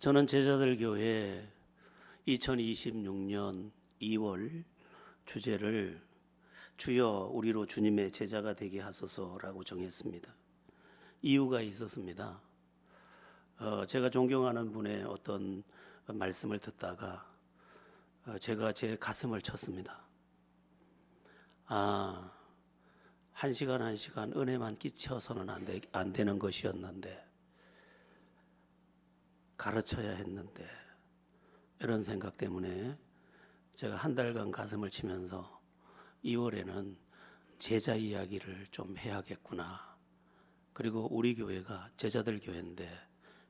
저는 제자들 교회 2026년 2월 주제를 주여 우리로 주님의 제자가 되게 하소서라고 정했습니다. 이유가 있었습니다. 제가 존경하는 분의 어떤 말씀을 듣다가 제가 제 가슴을 쳤습니다. 한 시간 한 시간 은혜만 끼쳐서는 안 되는 것이었는데, 가르쳐야 했는데, 이런 생각 때문에 제가 한 달간 가슴을 치면서 2월에는 제자 이야기를 좀 해야겠구나. 그리고 우리 교회가 제자들 교회인데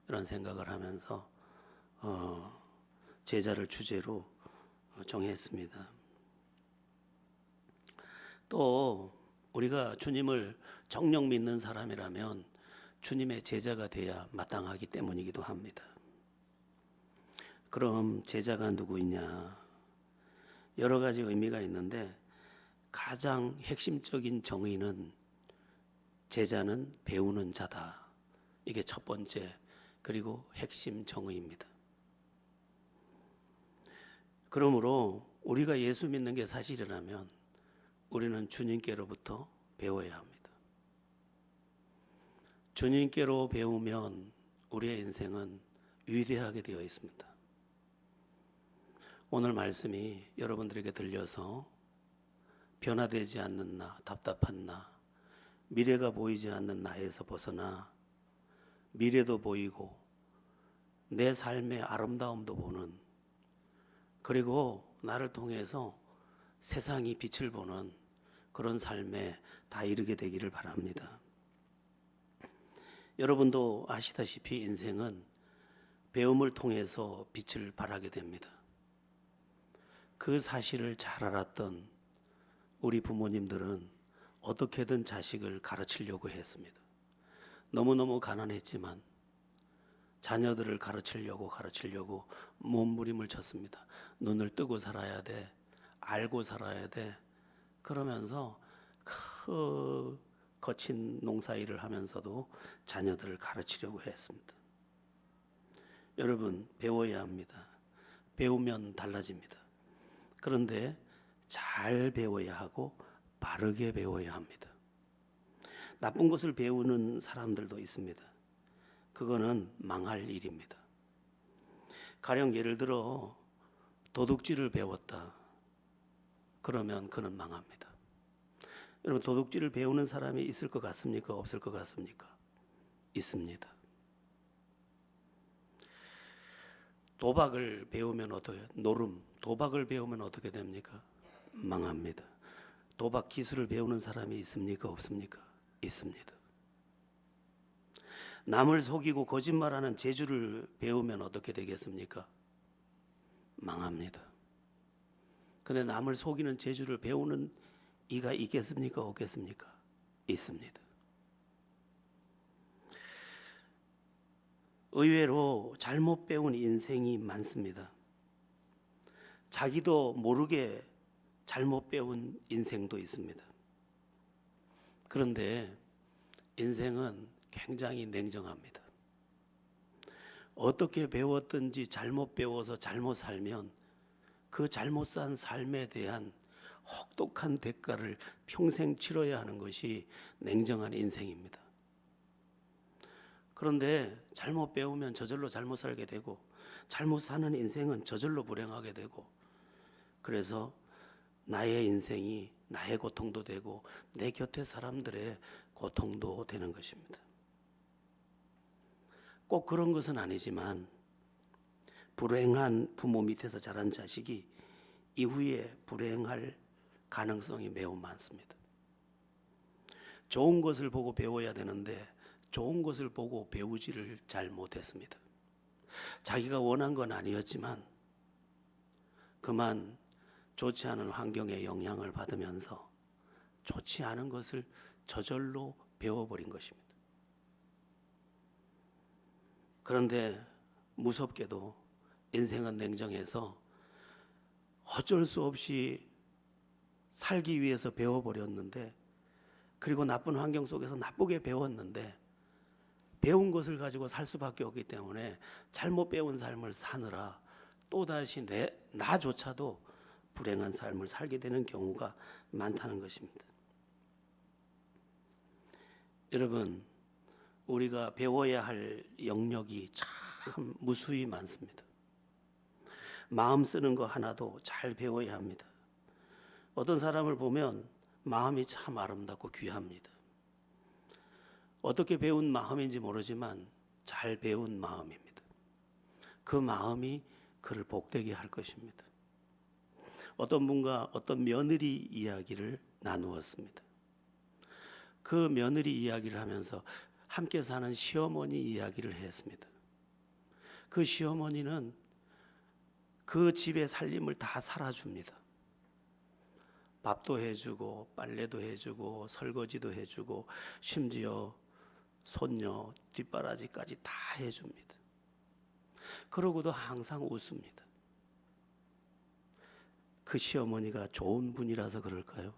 이런 생각을 하면서 제자를 주제로 정했습니다. 또 우리가 주님을 정녕 믿는 사람이라면 주님의 제자가 돼야 마땅하기 때문이기도 합니다. 그럼 제자가 누구이냐? 여러 가지 의미가 있는데 가장 핵심적인 정의는 제자는 배우는 자다. 이게 첫 번째, 그리고 핵심 정의입니다. 그러므로 우리가 예수 믿는 게 사실이라면 우리는 주님께로부터 배워야 합니다. 주님께로 배우면 우리의 인생은 위대하게 되어 있습니다. 오늘 말씀이 여러분들에게 들려서 변화되지 않는 나, 답답한 나, 미래가 보이지 않는 나에서 벗어나 미래도 보이고 내 삶의 아름다움도 보는, 그리고 나를 통해서 세상이 빛을 보는 그런 삶에 다 이르게 되기를 바랍니다. 여러분도 아시다시피 인생은 배움을 통해서 빛을 발하게 됩니다. 그 사실을 잘 알았던 우리 부모님들은 어떻게든 자식을 가르치려고 했습니다. 너무너무 가난했지만 자녀들을 가르치려고 몸부림을 쳤습니다. 눈을 뜨고 살아야 돼, 알고 살아야 돼. 그러면서 거친 농사일을 하면서도 자녀들을 가르치려고 했습니다. 여러분, 배워야 합니다. 배우면 달라집니다. 그런데 잘 배워야 하고 바르게 배워야 합니다. 나쁜 것을 배우는 사람들도 있습니다. 그거는 망할 일입니다. 가령 예를 들어 도둑질을 배웠다. 그러면 그는 망합니다. 여러분, 도둑질을 배우는 사람이 있을 것 같습니까? 없을 것 같습니까? 있습니다. 도박을 배우면 도박을 배우면 어떻게 됩니까? 망합니다. 도박 기술을 배우는 사람이 있습니까? 없습니까? 있습니다. 남을 속이고 거짓말하는 재주를 배우면 어떻게 되겠습니까? 망합니다. 근데 남을 속이는 재주를 배우는 이가 있겠습니까? 없겠습니까? 있습니다. 의외로 잘못 배운 인생이 많습니다. 자기도 모르게 잘못 배운 인생도 있습니다. 그런데 인생은 굉장히 냉정합니다. 어떻게 배웠든지 잘못 배워서 잘못 살면 그 잘못 산 삶에 대한 혹독한 대가를 평생 치러야 하는 것이 냉정한 인생입니다. 그런데 잘못 배우면 저절로 잘못 살게 되고, 잘못 사는 인생은 저절로 불행하게 되고, 그래서 나의 인생이 나의 고통도 되고 내 곁에 사람들의 고통도 되는 것입니다. 꼭 그런 것은 아니지만 불행한 부모 밑에서 자란 자식이 이후에 불행할 가능성이 매우 많습니다. 좋은 것을 보고 배워야 되는데 좋은 것을 보고 배우지를 잘 못했습니다. 자기가 원한 건 아니었지만 그만 좋지 않은 환경의 영향을 받으면서 좋지 않은 것을 저절로 배워버린 것입니다. 그런데 무섭게도 인생은 냉정해서 어쩔 수 없이 살기 위해서 배워버렸는데, 그리고 나쁜 환경 속에서 나쁘게 배웠는데 배운 것을 가지고 살 수밖에 없기 때문에 잘못 배운 삶을 사느라 또다시 나조차도 불행한 삶을 살게 되는 경우가 많다는 것입니다. 여러분, 우리가 배워야 할 영역이 참 무수히 많습니다. 마음 쓰는 거 하나도 잘 배워야 합니다. 어떤 사람을 보면 마음이 참 아름답고 귀합니다. 어떻게 배운 마음인지 모르지만 잘 배운 마음입니다. 그 마음이 그를 복되게 할 것입니다. 어떤 분과 어떤 며느리 이야기를 나누었습니다. 그 며느리 이야기를 하면서 함께 사는 시어머니 이야기를 했습니다. 그 시어머니는 그 집의 살림을 다 살아줍니다. 밥도 해주고 빨래도 해주고 설거지도 해주고 심지어 손녀 뒷바라지까지 다 해줍니다. 그러고도 항상 웃습니다. 그 시어머니가 좋은 분이라서 그럴까요?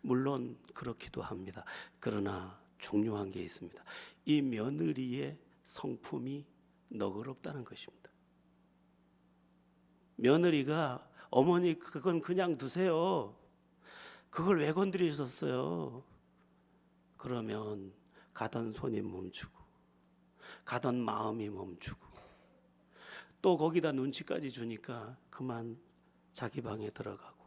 물론 그렇기도 합니다. 그러나 중요한 게 있습니다. 이 며느리의 성품이 너그럽다는 것입니다. 며느리가 어머니 그건 그냥 두세요. 그걸 왜 건드리셨어요? 그러면 가던 손이 멈추고 가던 마음이 멈추고 또 거기다 눈치까지 주니까 그만 자기 방에 들어가고,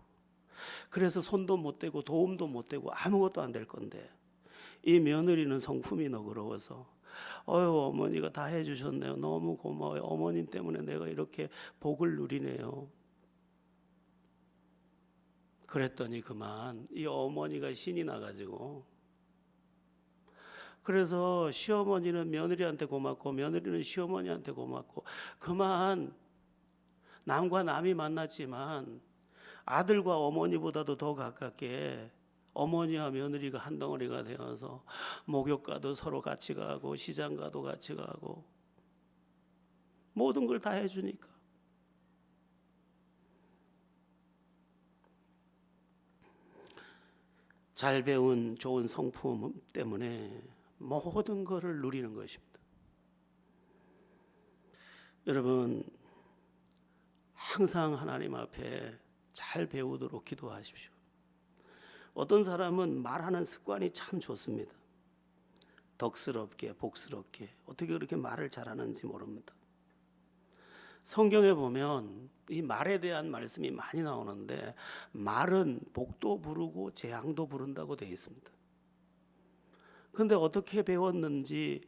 그래서 손도 못 대고 도움도 못 대고 아무것도 안 될 건데 이 며느리는 성품이 너그러워서 어휴 어머니가 다 해주셨네요. 너무 고마워요. 어머님 때문에 내가 이렇게 복을 누리네요. 그랬더니 그만 이 어머니가 신이 나가지고, 그래서 시어머니는 며느리한테 고맙고 며느리는 시어머니한테 고맙고 그만 남과 남이 만났지만 아들과 어머니보다도 더 가깝게 어머니와 며느리가 한 덩어리가 되어서 목욕가도 서로 같이 가고 시장 가도 같이 가고 모든 걸 다 해주니까. 잘 배운 좋은 성품 때문에 모든 것을 누리는 것입니다. 여러분, 항상 하나님 앞에 잘 배우도록 기도하십시오. 어떤 사람은 말하는 습관이 참 좋습니다. 덕스럽게 복스럽게 어떻게 그렇게 말을 잘하는지 모릅니다. 성경에 보면 이 말에 대한 말씀이 많이 나오는데 말은 복도 부르고 재앙도 부른다고 되어 있습니다. 그런데 어떻게 배웠는지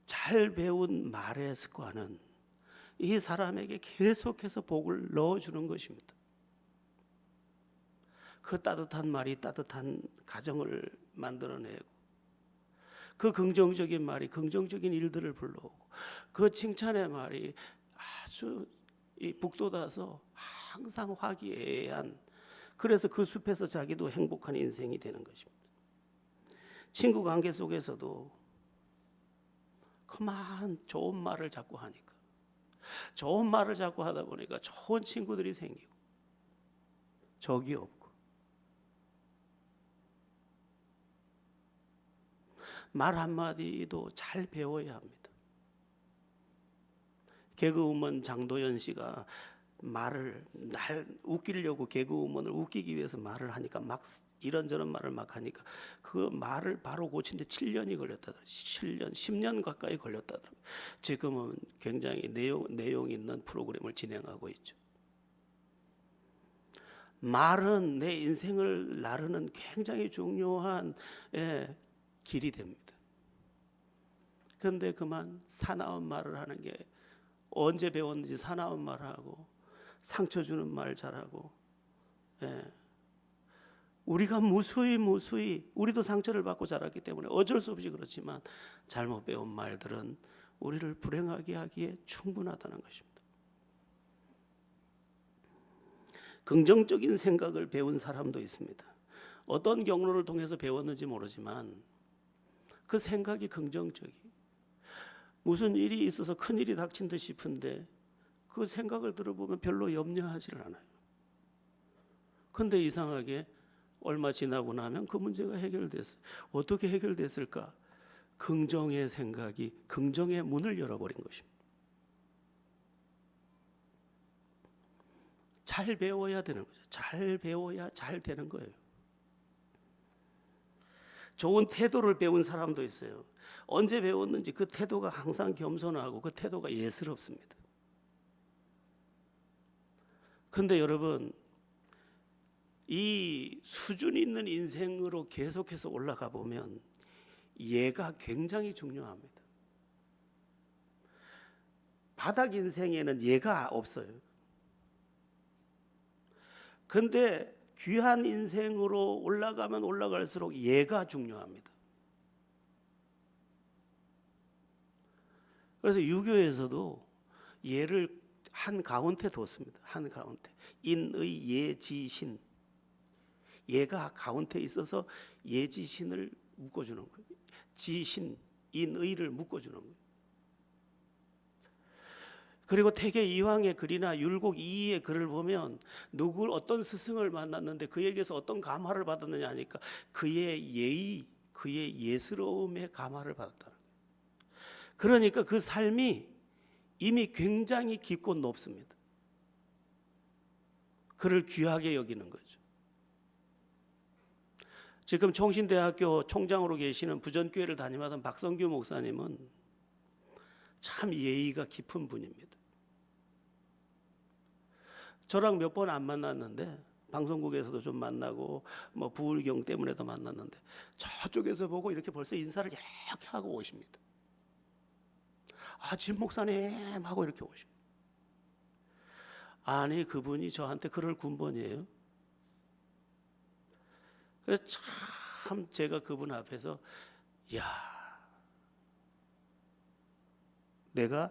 잘 배운 말의 습관은 이 사람에게 계속해서 복을 넣어주는 것입니다. 그 따뜻한 말이 따뜻한 가정을 만들어내고, 그 긍정적인 말이 긍정적인 일들을 불러오고, 그 칭찬의 말이 아주 북돋아서 항상 화기애애한, 그래서 그 숲에서 자기도 행복한 인생이 되는 것입니다. 친구 관계 속에서도 그만 좋은 말을 자꾸 하니까, 좋은 말을 자꾸 하다 보니까 좋은 친구들이 생기고 적이 없고, 말 한마디도 잘 배워야 합니다. 개그우먼 장도연 씨가 말을 날 웃기려고, 개그우먼을 웃기기 위해서 말을 하니까 막 이런저런 말을 막 하니까 그 말을 바로 고치는데 7년이 걸렸다더라고요. 7년, 10년 가까이 걸렸다더라고요. 지금은 굉장히 내용 있는 프로그램을 진행하고 있죠. 말은 내 인생을 나르는 굉장히 중요한 길이 됩니다. 그런데 그만 사나운 말을 하는 게, 언제 배웠는지 사나운 말을 하고 상처 주는 말 잘하고, 우리가 무수히 우리도 상처를 받고 자랐기 때문에 어쩔 수 없이 그렇지만 잘못 배운 말들은 우리를 불행하게 하기에 충분하다는 것입니다. 긍정적인 생각을 배운 사람도 있습니다. 어떤 경로를 통해서 배웠는지 모르지만 그 생각이 긍정적이, 무슨 일이 있어서 큰 일이 닥친 듯 싶은데 그 생각을 들어보면 별로 염려하지를 않아요. 그런데 이상하게 얼마 지나고 나면 그 문제가 해결됐어요. 어떻게 해결됐을까? 긍정의 생각이 긍정의 문을 열어버린 것입니다. 잘 배워야 되는 거죠. 잘 배워야 잘 되는 거예요. 좋은 태도를 배운 사람도 있어요. 언제 배웠는지 그 태도가 항상 겸손하고 그 태도가 예스럽습니다. 그런데 여러분, 이 수준 있는 인생으로 계속해서 올라가 보면 예가 굉장히 중요합니다. 바닥 인생에는 예가 없어요. 그런데 귀한 인생으로 올라가면 올라갈수록 예가 중요합니다. 그래서 유교에서도 예를 한 가운데 뒀습니다. 한 가운데. 인의 예지신. 예가 가운데 있어서 예지신을 묶어주는 거예요. 지신, 인의를 묶어주는 거예요. 그리고 태계 이황의 글이나 율곡 이이의 글을 보면 누구 어떤 스승을 만났는데 그에게서 어떤 감화를 받았느냐 하니까 그의 예의, 그의 예스러움의 감화를 받았다는 거예요. 그러니까 그 삶이 이미 굉장히 깊고 높습니다. 그를 귀하게 여기는 거죠. 지금 총신대학교 총장으로 계시는 부전교회를 담임하던 박성규 목사님은 참 예의가 깊은 분입니다. 저랑 몇 번 안 만났는데 방송국에서도 좀 만나고 뭐 부울경 때문에도 만났는데 저쪽에서 보고 이렇게 벌써 인사를 이렇게 하고 오십니다. 아, 진 목사님 하고 이렇게 오십니다. 아니, 그분이 저한테 그럴 군번이에요. 그래서 참 제가 그분 앞에서 야, 내가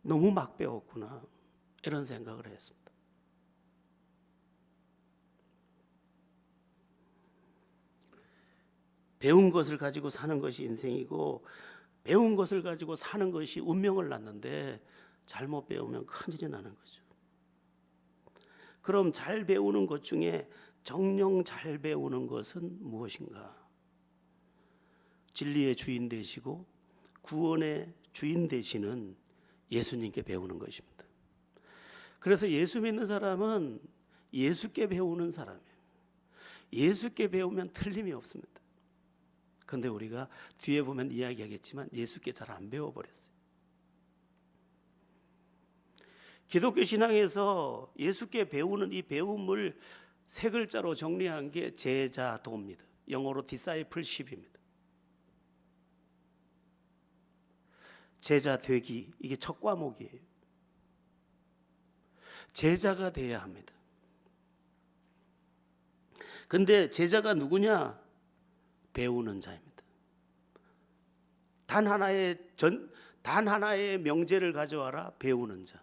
너무 막 배웠구나 이런 생각을 했습니다. 배운 것을 가지고 사는 것이 인생이고 배운 것을 가지고 사는 것이 운명을 낳는데 잘못 배우면 큰일이 나는 거죠. 그럼 잘 배우는 것 중에 정녕 잘 배우는 것은 무엇인가? 진리의 주인 되시고 구원의 주인 되시는 예수님께 배우는 것입니다. 그래서 예수 믿는 사람은 예수께 배우는 사람이에요. 예수께 배우면 틀림이 없습니다. 그런데 우리가 뒤에 보면 이야기하겠지만 예수께 잘 안 배워버렸어요. 기독교 신앙에서 예수께 배우는 이 배움을 세 글자로 정리한 게 제자도입니다. 영어로 discipleship입니다. 제자 되기, 이게 첫 과목이에요. 제자가 돼야 합니다. 근데 제자가 누구냐? 배우는 자입니다. 단 하나의 명제를 가져와라. 배우는 자.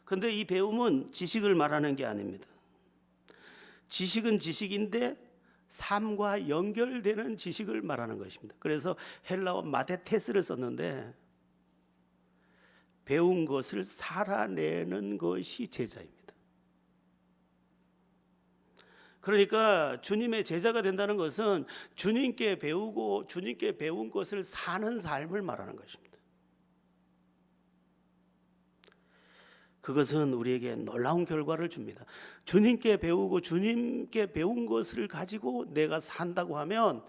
근데 이 배움은 지식을 말하는 게 아닙니다. 지식은 지식인데 삶과 연결되는 지식을 말하는 것입니다. 그래서 헬라어 마데테스를 썼는데 배운 것을 살아내는 것이 제자입니다. 그러니까 주님의 제자가 된다는 것은 주님께 배우고 주님께 배운 것을 사는 삶을 말하는 것입니다. 그것은 우리에게 놀라운 결과를 줍니다. 주님께 배우고 주님께 배운 것을 가지고 내가 산다고 하면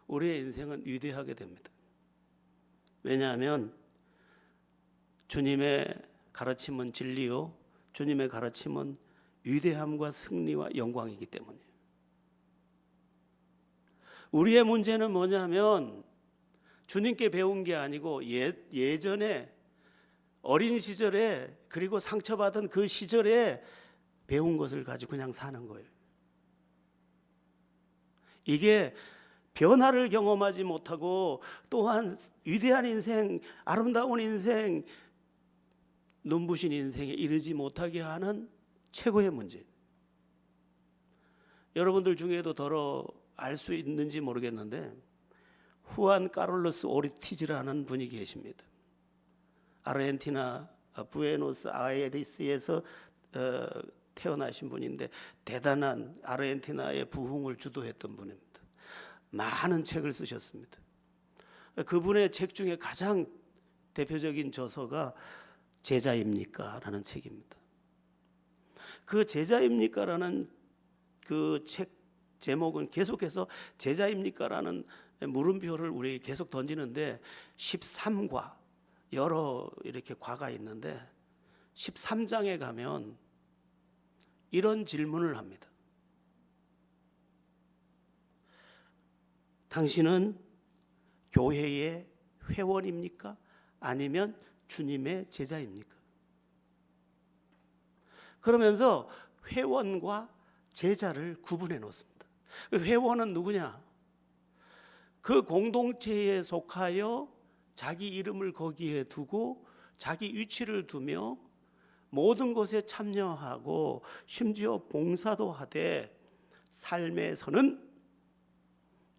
우리의 인생은 위대하게 됩니다. 왜냐하면 주님의 가르침은 진리요, 주님의 가르침은 위대함과 승리와 영광이기 때문이에요. 우리의 문제는 뭐냐면 주님께 배운 게 아니고 예전에 어린 시절에 그리고 상처받은 그 시절에 배운 것을 가지고 그냥 사는 거예요. 이게 변화를 경험하지 못하고 또한 위대한 인생, 아름다운 인생, 눈부신 인생에 이르지 못하게 하는 최고의 문제. 여러분들 중에도 더러 알 수 있는지 모르겠는데 후안 카를로스 오르티즈라는 분이 계십니다. 아르헨티나 부에노스 아이레스에서 태어나신 분인데 대단한 아르헨티나의 부흥을 주도했던 분입니다. 많은 책을 쓰셨습니다. 그분의 책 중에 가장 대표적인 저서가 제자입니까? 라는 책입니다. 그 제자입니까? 라는 그 책 제목은 계속해서 제자입니까? 라는 물음표를 우리에게 계속 던지는데 13과 여러 이렇게 과가 있는데 13장에 가면 이런 질문을 합니다. 당신은 교회의 회원입니까? 아니면 주님의 제자입니까? 그러면서 회원과 제자를 구분해 놓습니다. 회원은 누구냐? 그 공동체에 속하여 자기 이름을 거기에 두고 자기 위치를 두며 모든 것에 참여하고 심지어 봉사도 하되 삶에서는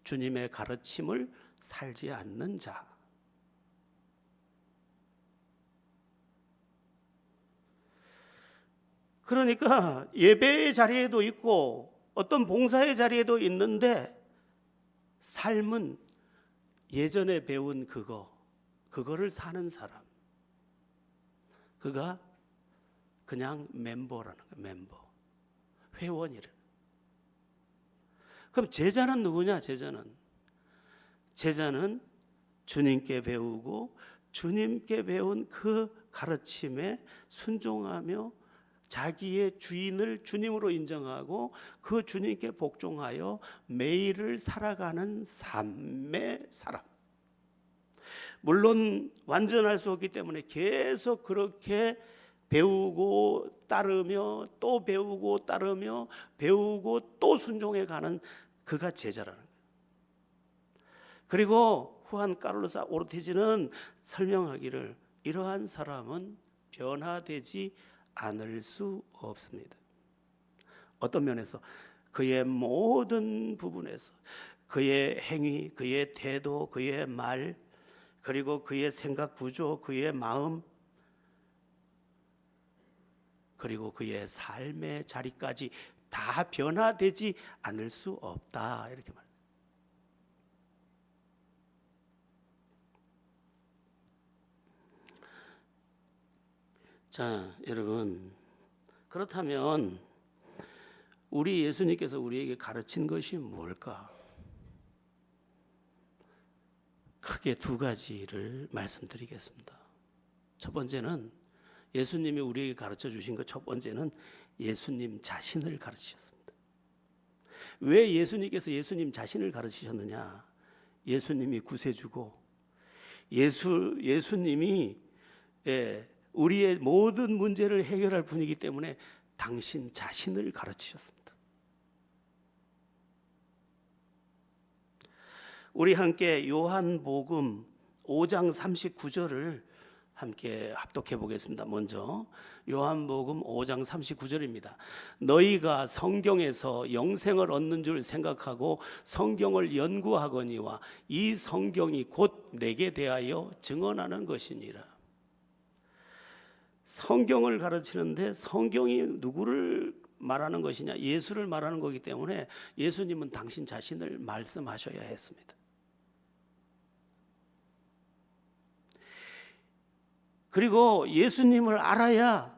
주님의 가르침을 살지 않는 자. 그러니까 예배의 자리에도 있고 어떤 봉사의 자리에도 있는데 삶은 예전에 배운 그거를 사는 사람. 그가 그냥 멤버라는 거예요. 멤버. 회원이래. 그럼 제자는 누구냐? 제자는 주님께 배우고 주님께 배운 그 가르침에 순종하며 자기의 주인을 주님으로 인정하고 그 주님께 복종하여 매일을 살아가는 삶의 사람. 물론 완전할 수 없기 때문에 계속 그렇게 배우고 따르며 또 배우고 따르며 배우고 또 순종해 가는 그가 제자라는 거예요. 그리고 후안 카를로스 오르티즈는 설명하기를 이러한 사람은 변화되지 않을 수 없습니다. 어떤 면에서 그의 모든 부분에서 그의 행위, 그의 태도, 그의 말, 그리고 그의 생각 구조, 그의 마음, 그리고 그의 삶의 자리까지 다 변화되지 않을 수 없다. 이렇게 말합니다. 자, 여러분, 그렇다면 우리 예수님께서 우리에게 가르친 것이 뭘까? 크게 두 가지를 말씀드리겠습니다. 첫 번째는 예수님이 우리에게 가르쳐 주신 것 첫 번째는 예수님 자신을 가르치셨습니다. 왜 예수님께서 예수님 자신을 가르치셨느냐? 예수님이 구세주고 예수님이 우리의 모든 문제를 해결할 분이기 때문에 당신 자신을 가르치셨습니다. 우리 함께 요한복음 5장 39절을 함께 합독해 보겠습니다. 먼저 요한복음 5장 39절입니다. 너희가 성경에서 영생을 얻는 줄 생각하고 성경을 연구하거니와 이 성경이 곧 내게 대하여 증언하는 것이니라. 성경을 가르치는데 성경이 누구를 말하는 것이냐? 예수를 말하는 거기 때문에 예수님은 당신 자신을 말씀하셔야 했습니다. 그리고 예수님을 알아야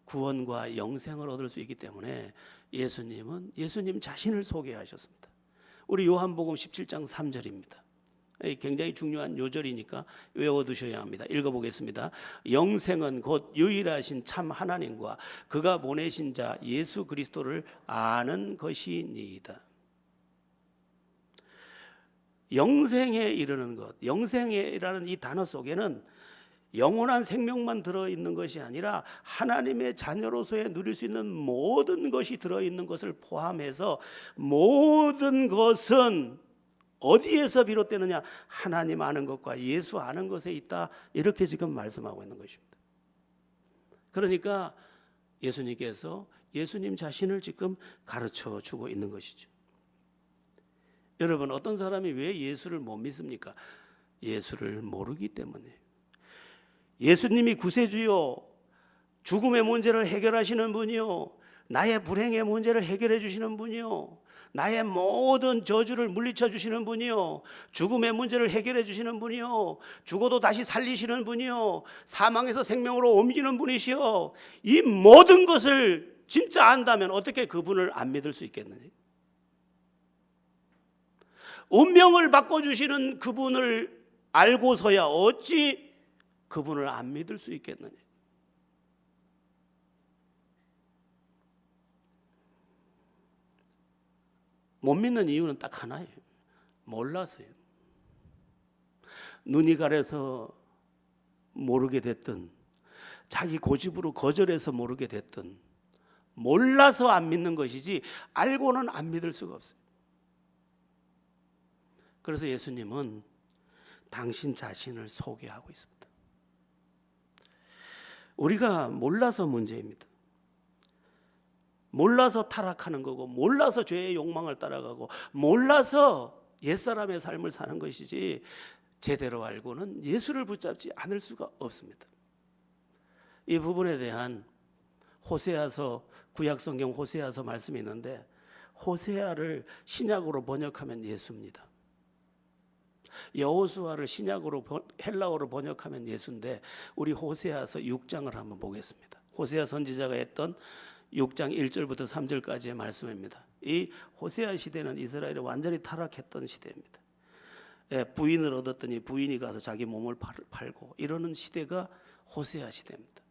구원과 영생을 얻을 수 있기 때문에 예수님은 예수님 자신을 소개하셨습니다. 우리 요한복음 17장 3절입니다. 굉장히 중요한 요절이니까 외워두셔야 합니다. 읽어보겠습니다. 영생은 곧 유일하신 참 하나님과 그가 보내신 자 예수 그리스도를 아는 것이니이다. 영생에 이르는 것, 영생이라는 이 단어 속에는 영원한 생명만 들어있는 것이 아니라 하나님의 자녀로서의 누릴 수 있는 모든 것이 들어있는 것을 포함해서 모든 것은 어디에서 비롯되느냐? 하나님 아는 것과 예수 아는 것에 있다. 이렇게 지금 말씀하고 있는 것입니다. 그러니까 예수님께서 예수님 자신을 지금 가르쳐 주고 있는 것이죠. 여러분, 어떤 사람이 왜 예수를 못 믿습니까? 예수를 모르기 때문에. 예수님이 구세주요, 죽음의 문제를 해결하시는 분이요, 나의 불행의 문제를 해결해 주시는 분이요, 나의 모든 저주를 물리쳐 주시는 분이요, 죽음의 문제를 해결해 주시는 분이요, 죽어도 다시 살리시는 분이요, 사망에서 생명으로 옮기는 분이시요, 이 모든 것을 진짜 안다면 어떻게 그분을 안 믿을 수 있겠느냐? 운명을 바꿔주시는 그분을 알고서야 어찌 그분을 안 믿을 수 있겠느냐? 못 믿는 이유는 딱 하나예요. 몰라서요. 눈이 가려서 모르게 됐든, 자기 고집으로 거절해서 모르게 됐든, 몰라서 안 믿는 것이지 알고는 안 믿을 수가 없어요. 그래서 예수님은 당신 자신을 소개하고 있습니다. 우리가 몰라서 문제입니다. 몰라서 타락하는 거고, 몰라서 죄의 욕망을 따라가고, 몰라서 옛사람의 삶을 사는 것이지, 제대로 알고는 예수를 붙잡지 않을 수가 없습니다. 이 부분에 대한 호세아서, 구약성경 호세아서 말씀이 있는데, 호세아를 신약으로 번역하면 예수입니다. 여호수아를 신약으로 헬라어로 번역하면 예수인데, 우리 호세아서 6장을 한번 보겠습니다. 호세아 선지자가 했던 6장 1절부터 3절까지의 말씀입니다. 이 호세아 시대는 이스라엘이 완전히 타락했던 시대입니다. 부인을 얻었더니 부인이 가서 자기 몸을 팔고 이러는 시대가 호세아 시대입니다.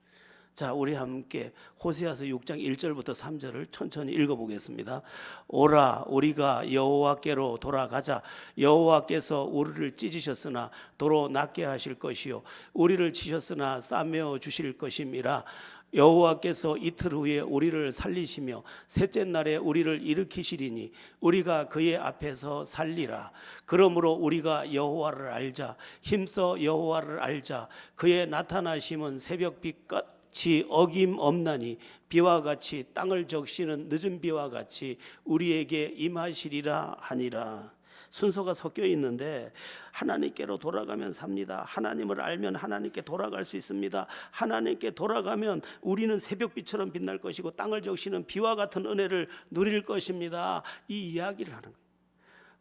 자, 우리 함께 호세아서 6장 1절부터 3절을 천천히 읽어보겠습니다. 오라, 우리가 여호와께로 돌아가자. 여호와께서 우리를 찢으셨으나 도로 낫게 하실 것이요, 우리를 치셨으나 싸매어 주실 것임이라. 여호와께서 이틀 후에 우리를 살리시며 셋째 날에 우리를 일으키시리니 우리가 그의 앞에서 살리라. 그러므로 우리가 여호와를 알자. 힘써 여호와를 알자. 그의 나타나심은 새벽빛 같이 어김없나니 비와 같이 땅을 적시는 늦은 비와 같이 우리에게 임하시리라 하니라. 순서가 섞여 있는데, 하나님께로 돌아가면 삽니다. 하나님을 알면 하나님께 돌아갈 수 있습니다. 하나님께 돌아가면 우리는 새벽빛처럼 빛날 것이고 땅을 적시는 비와 같은 은혜를 누릴 것입니다. 이 이야기를 하는 거예요.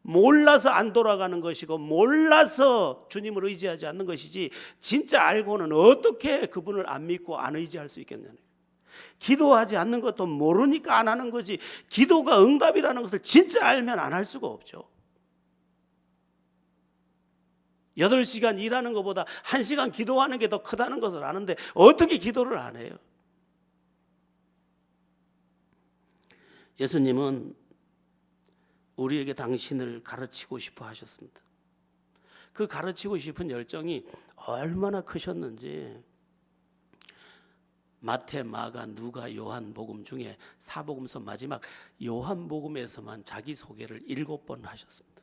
몰라서 안 돌아가는 것이고, 몰라서 주님을 의지하지 않는 것이지, 진짜 알고는 어떻게 그분을 안 믿고 안 의지할 수 있겠냐는 거예요. 기도하지 않는 것도 모르니까 안 하는 거지, 기도가 응답이라는 것을 진짜 알면 안 할 수가 없죠. 8시간 일하는 것보다 1시간 기도하는 게 더 크다는 것을 아는데 어떻게 기도를 안 해요? 예수님은 우리에게 당신을 가르치고 싶어 하셨습니다. 그 가르치고 싶은 열정이 얼마나 크셨는지 마태, 마가, 누가, 요한복음 중에 사복음서 마지막 요한복음에서만 자기 소개를 7번 하셨습니다.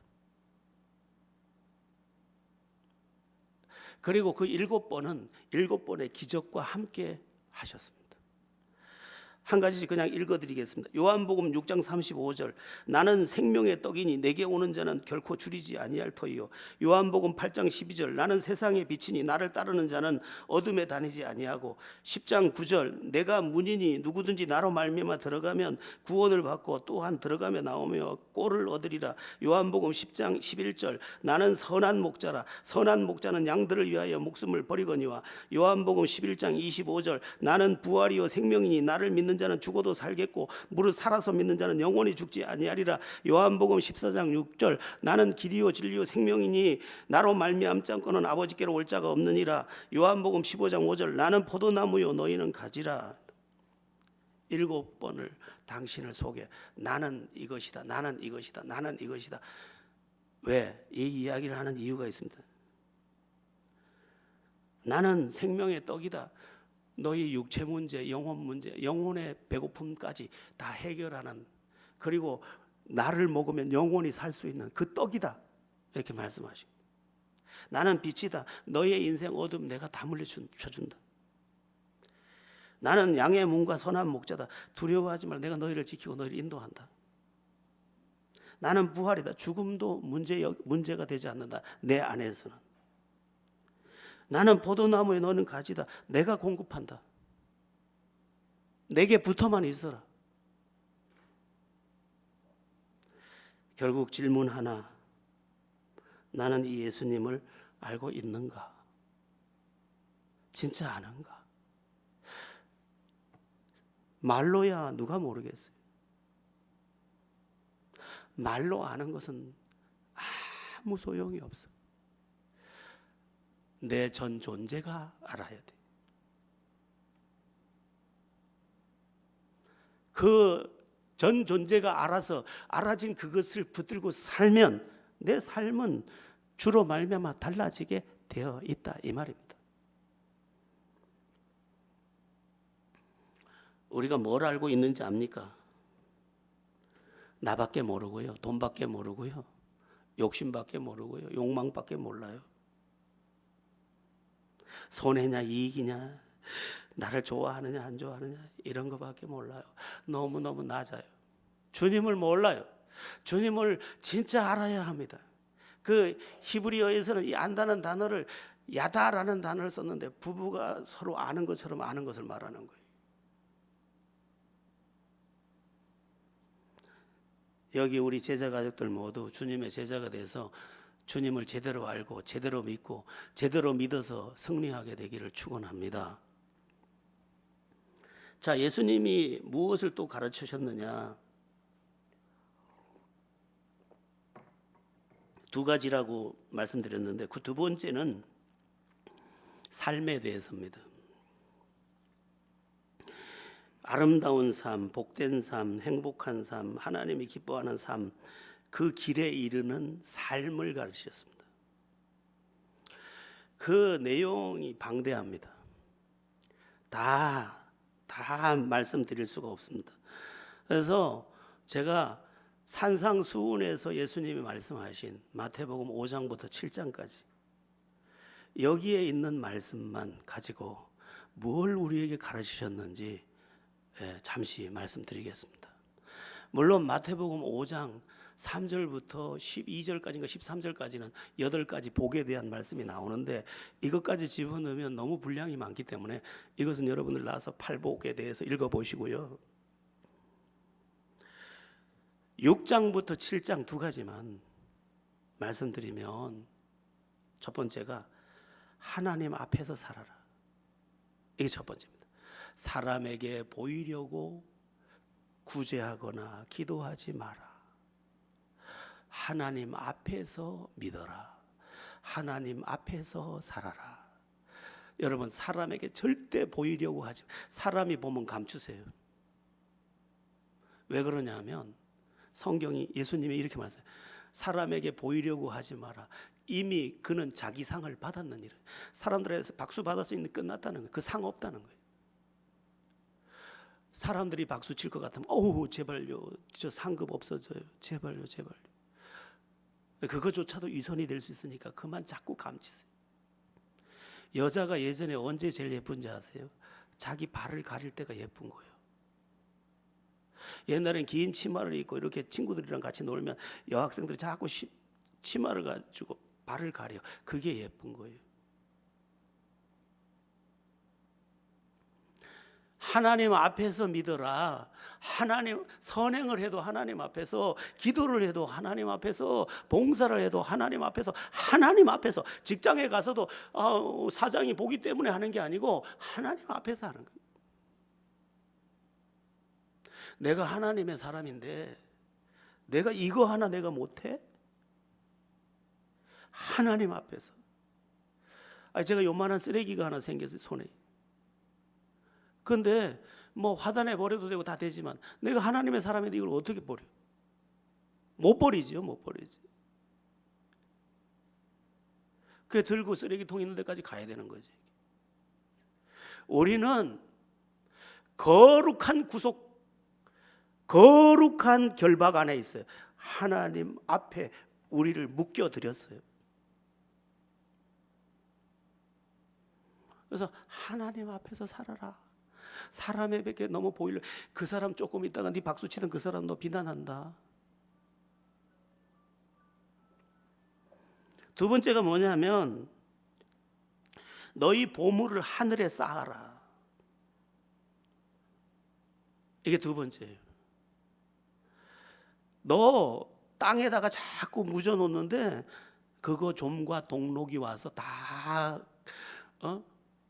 그리고 그 7번은 7번의 기적과 함께 하셨습니다. 한 가지 그냥 읽어드리겠습니다. 요한복음 6장 35절, 나는 생명의 떡이니 내게 오는 자는 결코 줄이지 아니할 터이요. 요한복음 8장 12절, 나는 세상의 빛이니 나를 따르는 자는 어둠에 다니지 아니하고. 10장 9절, 내가 문이니 누구든지 나로 말미암아 들어가면 구원을 받고 또한 들어가며 나오며 꼴을 얻으리라. 요한복음 10장 11절, 나는 선한 목자라. 선한 목자는 양들을 위하여 목숨을 버리거니와. 요한복음 11장 25절, 나는 부활이요 생명이니 나를 믿는 자는 죽어도 살겠고 무릇 살아서 믿는 자는 영원히 죽지 아니하리라. 요한복음 14장 6절, 나는 길이요 진리요 생명이니 나로 말미암지 않고는 아버지께로 올 자가 없느니라. 요한복음 15장 5절, 나는 포도나무요 너희는 가지라. 7번을 당신을 소개, 나는 이것이다, 나는 이것이다, 나는 이것이다. 왜? 이 이야기를 하는 이유가 있습니다. 나는 생명의 떡이다. 너희 육체 문제, 영혼 문제, 영혼의 배고픔까지 다 해결하는, 그리고 나를 먹으면 영원히 살 수 있는 그 떡이다, 이렇게 말씀하시고, 나는 빛이다. 너희의 인생 어둠 내가 다 물리쳐준다. 나는 양의 문과 선한 목자다. 두려워하지 말라. 내가 너희를 지키고 너희를 인도한다. 나는 부활이다. 죽음도 문제가 되지 않는다, 내 안에서는. 나는 포도나무에 너는 가지다. 내가 공급한다. 내게 붙어만 있어라. 결국 질문 하나, 나는 이 예수님을 알고 있는가? 진짜 아는가? 말로야 누가 모르겠어요. 말로 아는 것은 아무 소용이 없어. 내 전 존재가 알아야 돼. 그 전 존재가 알아서 알아진 그것을 붙들고 살면 내 삶은 주로 말미암아 달라지게 되어 있다, 이 말입니다. 우리가 뭘 알고 있는지 압니까? 나밖에 모르고요, 돈밖에 모르고요, 욕심밖에 모르고요, 욕망밖에 몰라요. 손해냐 이익이냐, 나를 좋아하느냐 안 좋아하느냐, 이런 것밖에 몰라요. 너무너무 낮아요. 주님을 몰라요. 주님을 진짜 알아야 합니다. 그 히브리어에서는 이 안다는 단어를 야다라는 단어를 썼는데, 부부가 서로 아는 것처럼 아는 것을 말하는 거예요. 여기 우리 제자 가족들 모두 주님의 제자가 돼서 주님을 제대로 알고 제대로 믿고 제대로 믿어서 승리하게 되기를 축원합니다. 자, 예수님이 무엇을 또 가르치셨느냐? 두 가지라고 말씀드렸는데, 그 두 번째는 삶에 대해서입니다. 아름다운 삶, 복된 삶, 행복한 삶, 하나님이 기뻐하는 삶, 그 길에 이르는 삶을 가르치셨습니다. 그 내용이 방대합니다. 다 말씀드릴 수가 없습니다. 그래서 제가 산상수훈에서 예수님이 말씀하신 마태복음 5장부터 7장까지 여기에 있는 말씀만 가지고 뭘 우리에게 가르치셨는지 잠시 말씀드리겠습니다. 물론 마태복음 5장 3절부터 12절까지인가 13절까지는 8가지 복에 대한 말씀이 나오는데, 이것까지 집어넣으면 너무 분량이 많기 때문에 이것은 여러분들 나와서 팔복에 대해서 읽어보시고요. 6장부터 7장 두 가지만 말씀드리면, 첫 번째가 하나님 앞에서 살아라. 이게 첫 번째입니다. 사람에게 보이려고 구제하거나 기도하지 마라. 하나님 앞에서 믿어라. 하나님 앞에서 살아라. 여러분, 사람에게 절대 보이려고 하지, 사람이 보면 감추세요. 왜 그러냐면 성경이, 예수님이 이렇게 말했어요. 사람에게 보이려고 하지 마라. 이미 그는 자기 상을 받았느니라. 사람들에서 박수 받았으니 끝났다는 거예요. 그 상 없다는 거예요. 사람들이 박수 칠 것 같으면 어우 제발요, 저 상급 없어져요, 제발요, 제발요. 그거조차도 위선이 될 수 있으니까 그만 자꾸 감추세요. 여자가 예전에 언제 제일 예쁜지 아세요? 자기 발을 가릴 때가 예쁜 거예요. 옛날엔 긴 치마를 입고 이렇게 친구들이랑 같이 놀면 여학생들이 자꾸 치마를 가지고 발을 가려. 그게 예쁜 거예요. 하나님 앞에서 믿어라. 하나님, 선행을 해도 하나님 앞에서, 기도를 해도 하나님 앞에서, 봉사를 해도 하나님 앞에서, 하나님 앞에서. 직장에 가서도 사장이 보기 때문에 하는 게 아니고 하나님 앞에서 하는 거예요. 내가 하나님의 사람인데 내가 이거 하나 내가 못해? 하나님 앞에서. 제가 요만한 쓰레기가 하나 생겼어요, 손에. 그런데 뭐 화단에 버려도 되고 다 되지만 내가 하나님의 사람인데 이걸 어떻게 버려? 못 버리죠, 못 버리지. 그 들고 쓰레기통 있는 데까지 가야 되는 거지. 우리는 거룩한 구속, 거룩한 결박 안에 있어요. 하나님 앞에 우리를 묶여드렸어요. 그래서 하나님 앞에서 살아라. 사람에게 너무 보이려, 그 사람 조금 있다가 네 박수 치던 그 사람 너 비난한다. 두 번째가 뭐냐면 너희 보물을 하늘에 쌓아라. 이게 두 번째예요. 너 땅에다가 자꾸 묻어 놓는데 그거 좀과 동록이 와서 다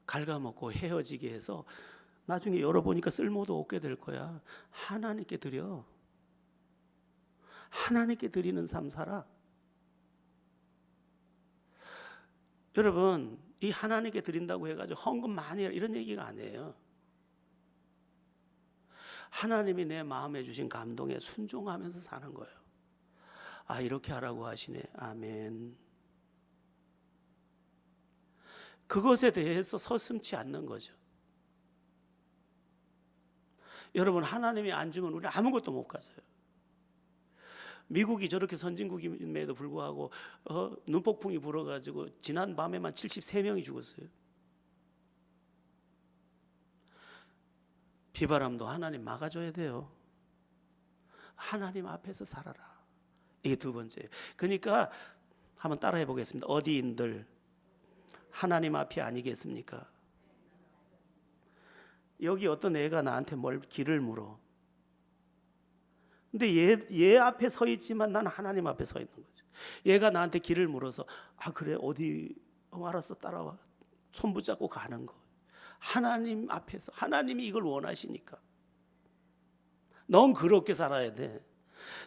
갉아먹고 헤어지게 해서 나중에 열어보니까 쓸모도 없게 될 거야. 하나님께 드려. 하나님께 드리는 삶 살아. 여러분, 이 하나님께 드린다고 해가지고 헌금 많이 해라 이런 얘기가 아니에요. 하나님이 내 마음에 주신 감동에 순종하면서 사는 거예요. 아, 이렇게 하라고 하시네. 아멘. 그것에 대해서 서슴지 않는 거죠. 여러분, 하나님이 안 주면 우리 아무것도 못 가져요. 미국이 저렇게 선진국임에도 불구하고 눈폭풍이 불어가지고 지난 밤에만 73명이 죽었어요. 비바람도 하나님 막아줘야 돼요. 하나님 앞에서 살아라. 이게 두 번째. 그러니까 한번 따라해 보겠습니다. 어디인들 하나님 앞이 아니겠습니까? 여기 어떤 애가 나한테 뭘 길을 물어. 근데 얘 앞에 서 있지만 나는 하나님 앞에 서 있는 거죠. 얘가 나한테 길을 물어서 아 그래 어디 알았어 따라와. 손 붙잡고 가는 거. 하나님 앞에서 하나님이 이걸 원하시니까. 넌 그렇게 살아야 돼.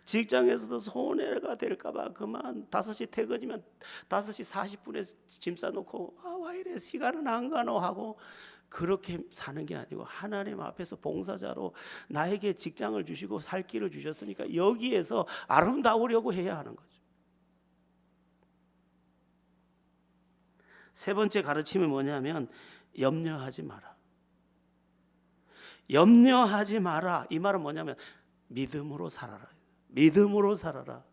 직장에서도 손해가 될까 봐 그만 5시 퇴근이면 5시 40분에 짐 싸놓고 아 왜 이래 시간은 안 가노 하고 그렇게 사는 게 아니고 하나님 앞에서 봉사자로 나에게 직장을 주시고 살 길을 주셨으니까 여기에서 아름다우려고 해야 하는 거죠. 세 번째 가르침이 뭐냐면 염려하지 마라. 염려하지 마라. 이 말은 뭐냐면 믿음으로 살아라. 믿음으로 살아라.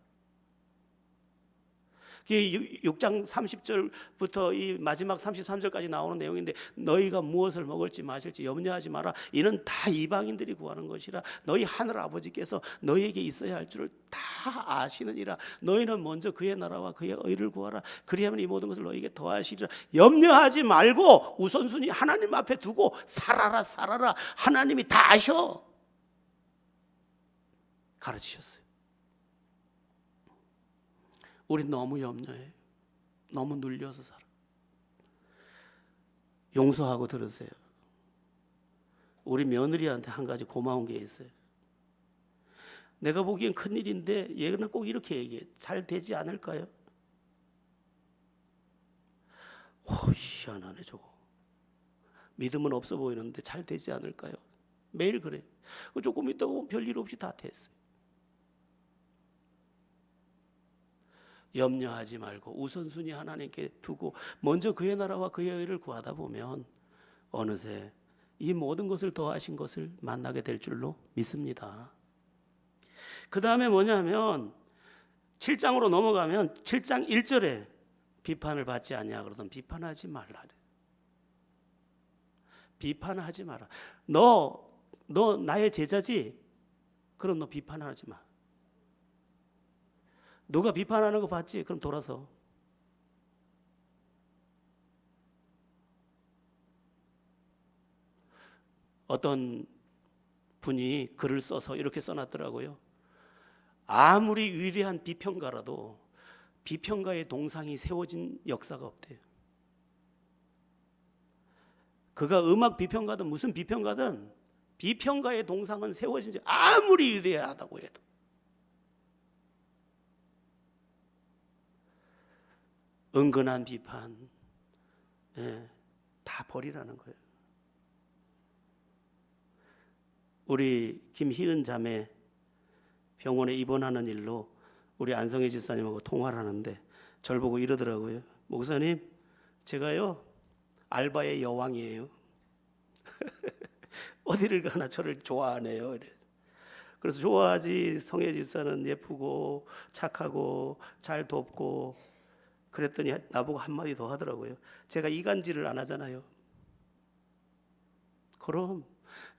6장 30절부터 이 마지막 33절까지 나오는 내용인데 너희가 무엇을 먹을지 마실지 염려하지 마라. 이는 다 이방인들이 구하는 것이라. 너희 하늘 아버지께서 너희에게 있어야 할 줄을 다 아시느니라. 너희는 먼저 그의 나라와 그의 의를 구하라. 그리하면 이 모든 것을 너희에게 더하시리라. 염려하지 말고 우선순위 하나님 앞에 두고 살아라 살아라. 하나님이 다 아셔. 가르치셨어요. 우린 너무 염려해. 너무 눌려서 살아. 용서하고 들으세요. 우리 며느리한테 한 가지 고마운 게 있어요. 내가 보기엔 큰일인데 얘는 꼭 이렇게 얘기해. 잘 되지 않을까요? 희한하네 저거. 믿음은 없어 보이는데 잘 되지 않을까요? 매일 그래. 조금 있다가 보면 별일 없이 다 됐어요. 염려하지 말고 우선순위 하나님께 두고 먼저 그의 나라와 그의 의를 구하다 보면 어느새 이 모든 것을 더하신 것을 만나게 될 줄로 믿습니다. 그 다음에 뭐냐면 7장으로 넘어가면 7장 1절에 비판을 받지 않냐 그러던 비판하지 말라. 비판하지 마라. 너 나의 제자지? 그럼 너 비판하지 마. 누가 비판하는 거 봤지? 그럼 돌아서. 어떤 분이 글을 써서 이렇게 써놨더라고요. 아무리 위대한 비평가라도 비평가의 동상이 세워진 역사가 없대요. 그가 음악 비평가든 무슨 비평가든 비평가의 동상은 세워진 지 아무리 위대하다고 해도 은근한 비판 다 버리라는 거예요. 우리 김희은 자매 병원에 입원하는 일로 우리 안성혜 집사님하고 통화를 하는데 저를 보고 이러더라고요. 목사님, 제가요 알바의 여왕이에요. 어디를 가나 저를 좋아하네요. 이래. 그래서 좋아하지. 성혜 집사는 예쁘고 착하고 잘 돕고. 그랬더니 나보고 한마디 더 하더라고요. 제가 이간질을 안 하잖아요. 그럼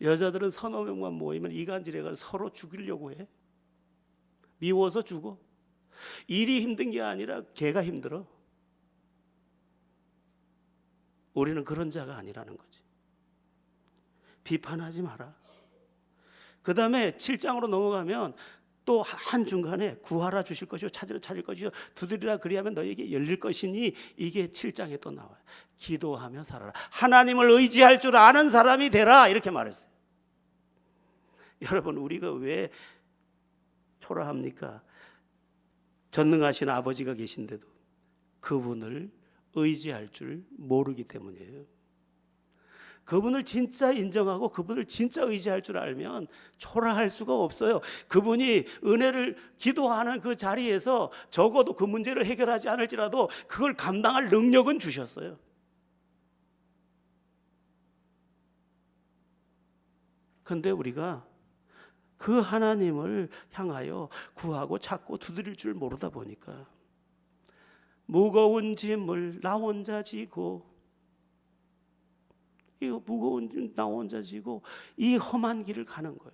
여자들은 서너 명만 모이면 이간질해가 서로 죽이려고 해. 미워서 죽어. 일이 힘든 게 아니라 걔가 힘들어. 우리는 그런 자가 아니라는 거지. 비판하지 마라. 그 다음에 7장으로 넘어가면 또 한중간에 구하라 주실 것이요 찾으라 찾을 것이요 두드리라 그리하면 너에게 열릴 것이니 이게 7장에 또 나와요. 기도하며 살아라. 하나님을 의지할 줄 아는 사람이 되라 이렇게 말했어요. 여러분 우리가 왜 초라합니까? 전능하신 아버지가 계신데도 그분을 의지할 줄 모르기 때문이에요. 그분을 진짜 인정하고 그분을 진짜 의지할 줄 알면 초라할 수가 없어요. 그분이 은혜를 기도하는 그 자리에서 적어도 그 문제를 해결하지 않을지라도 그걸 감당할 능력은 주셨어요. 그런데 우리가 그 하나님을 향하여 구하고 찾고 두드릴 줄 모르다 보니까 무거운 짐을 나 혼자 지고, 이거 무거운 짐 나 혼자 지고 이 험한 길을 가는 거예요.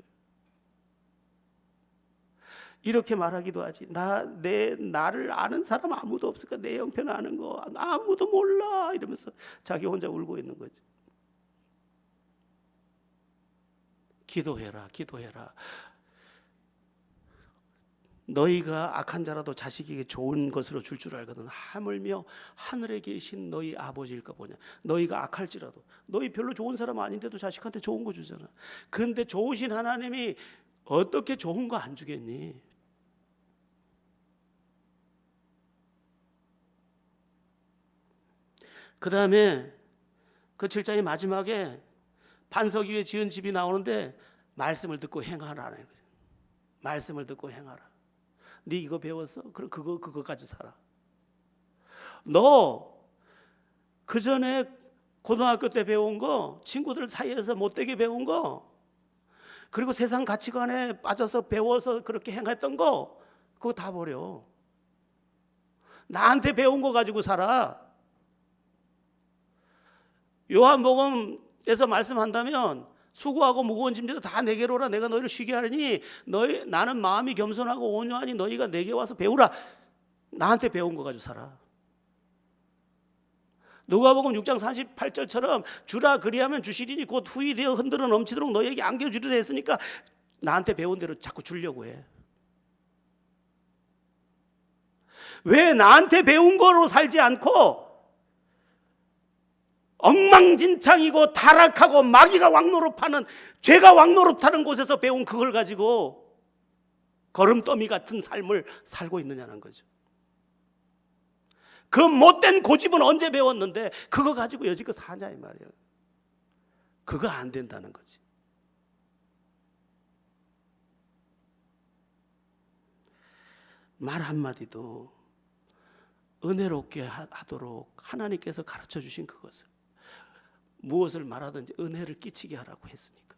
이렇게 말하기도 하지. 나를 아는 사람 아무도 없을까? 내 형편 아는 거 아무도 몰라 이러면서 자기 혼자 울고 있는 거죠. 기도해라, 기도해라. 너희가 악한 자라도 자식에게 좋은 것으로 줄 줄 알거든. 하물며 하늘에 계신 너희 아버지일까 보냐. 너희가 악할지라도, 너희 별로 좋은 사람 아닌데도 자식한테 좋은 거 주잖아. 근데 좋으신 하나님이 어떻게 좋은 거 안 주겠니? 그 다음에 그 7장의 마지막에 반석 위에 지은 집이 나오는데 말씀을 듣고 행하라는 거예요. 말씀을 듣고 행하라. 네 이거 배웠어? 그럼 그거 가지고 살아. 너 그 전에 고등학교 때 배운 거, 친구들 사이에서 못되게 배운 거, 그리고 세상 가치관에 빠져서 배워서 그렇게 행했던 거, 그거 다 버려. 나한테 배운 거 가지고 살아. 요한복음에서 말씀한다면 수고하고 무거운 짐져도 다 내게로 오라. 내가 너희를 쉬게 하리니 나는 마음이 겸손하고 온유하니 너희가 내게 와서 배우라. 나한테 배운 거 가지고 살아. 누가복음 6장 38절처럼 주라 그리하면 주시리니 곧 후이 되어 흔들어 넘치도록 너희에게 안겨주리라 했으니까 나한테 배운 대로 자꾸 주려고 해. 왜 나한테 배운 거로 살지 않고 엉망진창이고 타락하고 마귀가 왕노릇하는, 죄가 왕노릇하는 곳에서 배운 그걸 가지고 거름더미 같은 삶을 살고 있느냐는 거죠. 그 못된 고집은 언제 배웠는데 그거 가지고 여지껏 사냐 이 말이에요. 그거 안 된다는 거지. 말 한마디도 은혜롭게 하도록 하나님께서 가르쳐 주신 그것을, 무엇을 말하든지 은혜를 끼치게 하라고 했으니까.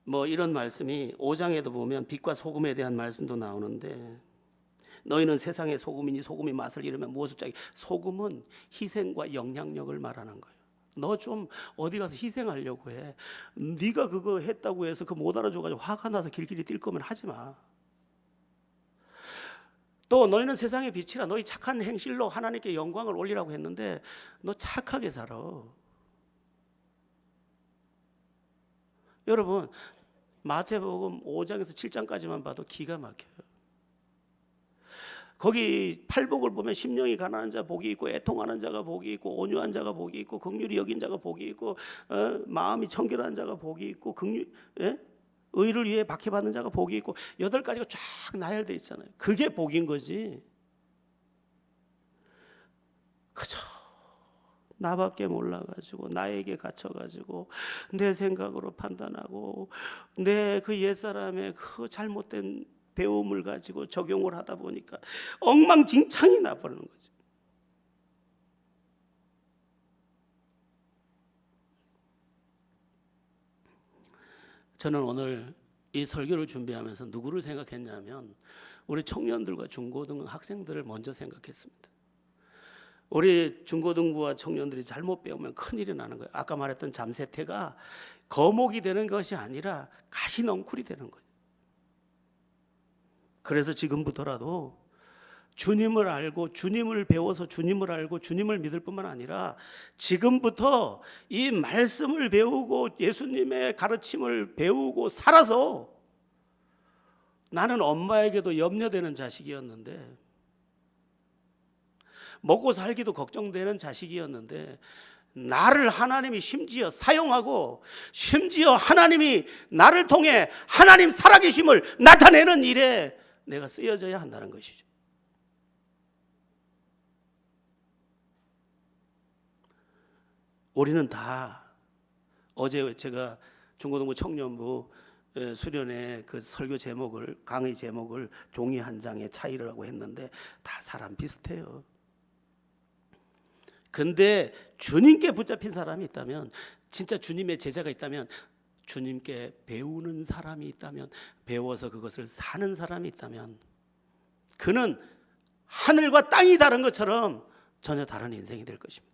뭐 이런 말씀이 5장에도 보면 빛과 소금에 대한 말씀도 나오는데, 너희는 세상의 소금이니 소금이 맛을 잃으면 무엇을 짜기. 소금은 희생과 영향력을 말하는 거예요. 너 좀 어디 가서 희생하려고 해. 네가 그거 했다고 해서 그 못 알아줘가지고 화가 나서 길길이 뛸 거면 하지 마. 또 너희는 세상의 빛이라. 너희 착한 행실로 하나님께 영광을 올리라고 했는데 너 착하게 살아. 여러분 마태복음 5장에서 7장까지만 봐도 기가 막혀요. 거기 팔복을 보면 심령이 가난한 자 복이 있고, 애통하는 자가 복이 있고, 온유한 자가 복이 있고, 긍휼히 여긴 자가 복이 있고, 마음이 청결한 자가 복이 있고, 의를 위해 박해받는 자가 복이 있고, 8가지가 쫙 나열되어 있잖아요. 그게 복인 거지. 그저 나밖에 몰라가지고 나에게 갇혀가지고 내 생각으로 판단하고 내 그 옛사람의 그 잘못된 배움을 가지고 적용을 하다 보니까 엉망진창이 나버리는 거죠. 저는 오늘 이 설교를 준비하면서 누구를 생각했냐면 우리 청년들과 중고등 학생들을 먼저 생각했습니다. 우리 중고등부와 청년들이 잘못 배우면 큰일이 나는 거예요. 아까 말했던 잠새태가 거목이 되는 것이 아니라 가시넝쿨이 되는 거예요. 그래서 지금부터라도 주님을 알고 주님을 배워서 주님을 알고 주님을 믿을 뿐만 아니라 지금부터 이 말씀을 배우고 예수님의 가르침을 배우고 살아서, 나는 엄마에게도 염려되는 자식이었는데, 먹고 살기도 걱정되는 자식이었는데, 나를 하나님이 심지어 사용하고 심지어 하나님이 나를 통해 하나님 살아계심을 나타내는 일에 내가 쓰여져야 한다는 것이죠. 우리는 다, 어제 제가 중고등부 청년부 수련회 그 설교 제목을, 강의 제목을 종이 한 장의 차이라고 했는데 다 사람 비슷해요. 근데 주님께 붙잡힌 사람이 있다면, 진짜 주님의 제자가 있다면, 주님께 배우는 사람이 있다면, 배워서 그것을 사는 사람이 있다면, 그는 하늘과 땅이 다른 것처럼 전혀 다른 인생이 될 것입니다.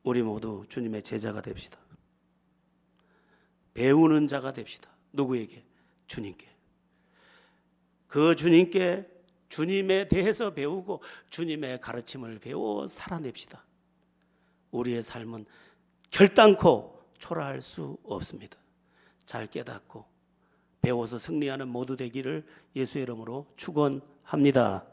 우리 모두 주님의 제자가 됩시다. 배우는 자가 됩시다. 누구에게? 주님께. 그 주님께, 주님에 대해서 배우고 주님의 가르침을 배워 살아냅시다. 우리의 삶은 결단코 초라할 수 없습니다. 잘 깨닫고 배워서 승리하는 모두 되기를 예수의 이름으로 축원합니다.